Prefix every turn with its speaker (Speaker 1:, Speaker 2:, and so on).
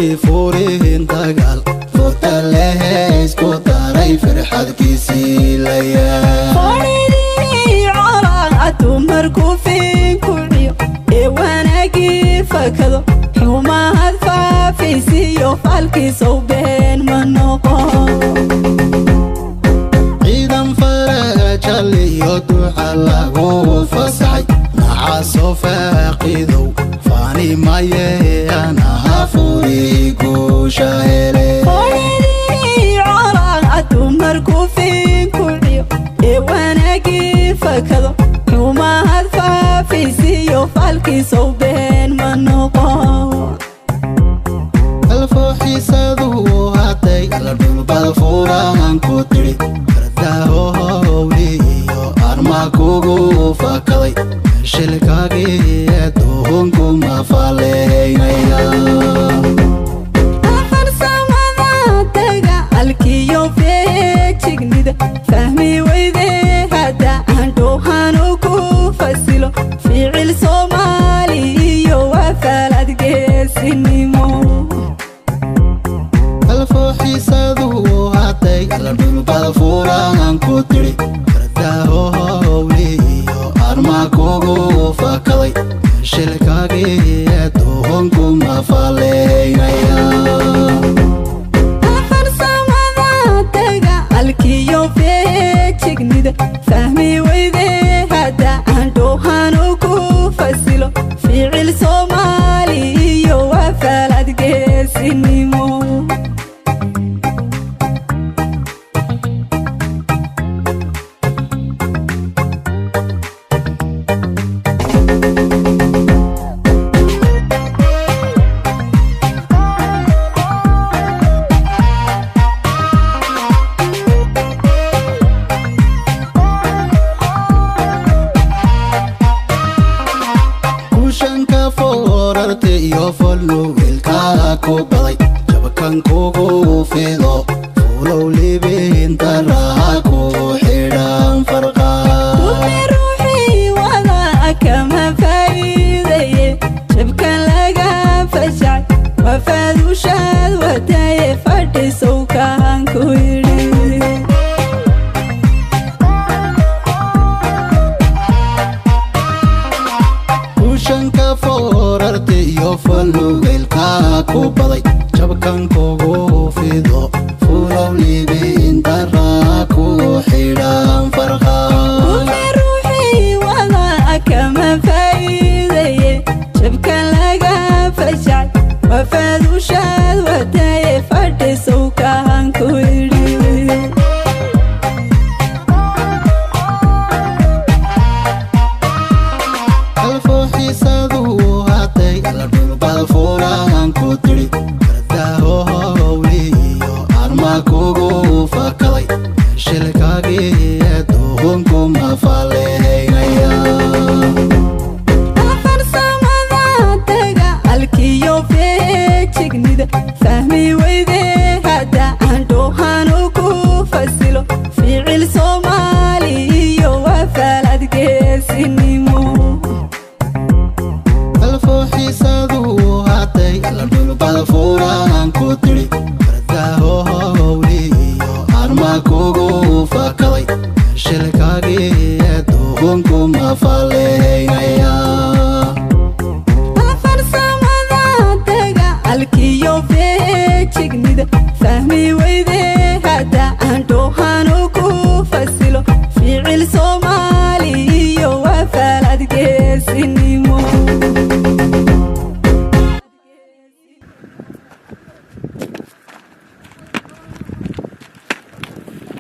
Speaker 1: markii fuuriin dagaal futa leheys ku daray farxad kiisiilaya
Speaker 2: qoridii colaadu markuu fiinkuciyo ee wanaagii fakado xumaad faafisiyo falkiisow been ma noqon
Speaker 1: ciidan farajaliyo duca lagu fasaxay nacasoo faaqidow faani maye anaha furi guusha hele
Speaker 2: qoridii colaadu markuu fiinkuciyo ee wanaagii fakado xumaad faafisiyo falkiisow been ma noqon
Speaker 1: alfooxiisadu haday la dhulbada fuurahan ku tiri kardahowliyo arma kugu fakaday shilkaagii aduunku ma faleynaya
Speaker 2: farsamada dagaalkiyo feejignida fahmi weyde hadda aan dhowhanu ku fasilo ficil soomaali iyo wafalad geesinimo
Speaker 1: alfooxiisadu haday la dhulbada fuurahan ku tiri kardahowliyo arma kugu fakaday shilkaagii aduunku ma faleynaya
Speaker 2: farsamada dagaalkiyo feejignida fahmi weyde hadda aan dhowhanu ku fasilo ficil soomaali iyo wafalad geesinimo
Speaker 1: iyo follow wilka ku baday jabkan kugu fido fulow libin daraha ku xidhan farqa
Speaker 2: ruuxi wada kama faa'iidaye jabkan laga fashay wafadushad wataye fadhisow kaan ku yidhi
Speaker 1: kushanka foorarte iyo follow wilka ku baday jabkan kugu fido fulow libin daraha ku xidhan farqa
Speaker 2: ruuxi wada kama faa'iidaye jabkan laga fashay wafadushad wataye fadhisow kaan ku yidhi
Speaker 1: alfooxiisadu haday la dhulbada fuurahan ku tiri kardahowliyo arma kugu fakaday shilkaagii aduunku ma faleynaya
Speaker 2: farsamada dagaalkiyo feejignida fahmi weyde hadda aan dhowhanu ku fasilo ficil soomaali iyo wafalad geesinimo
Speaker 1: alfooxiisadu haday la dhulbada fuurahan ku tiri kardahowliyo arma kugu fakaday shilkaagii aduunku ma faleynaya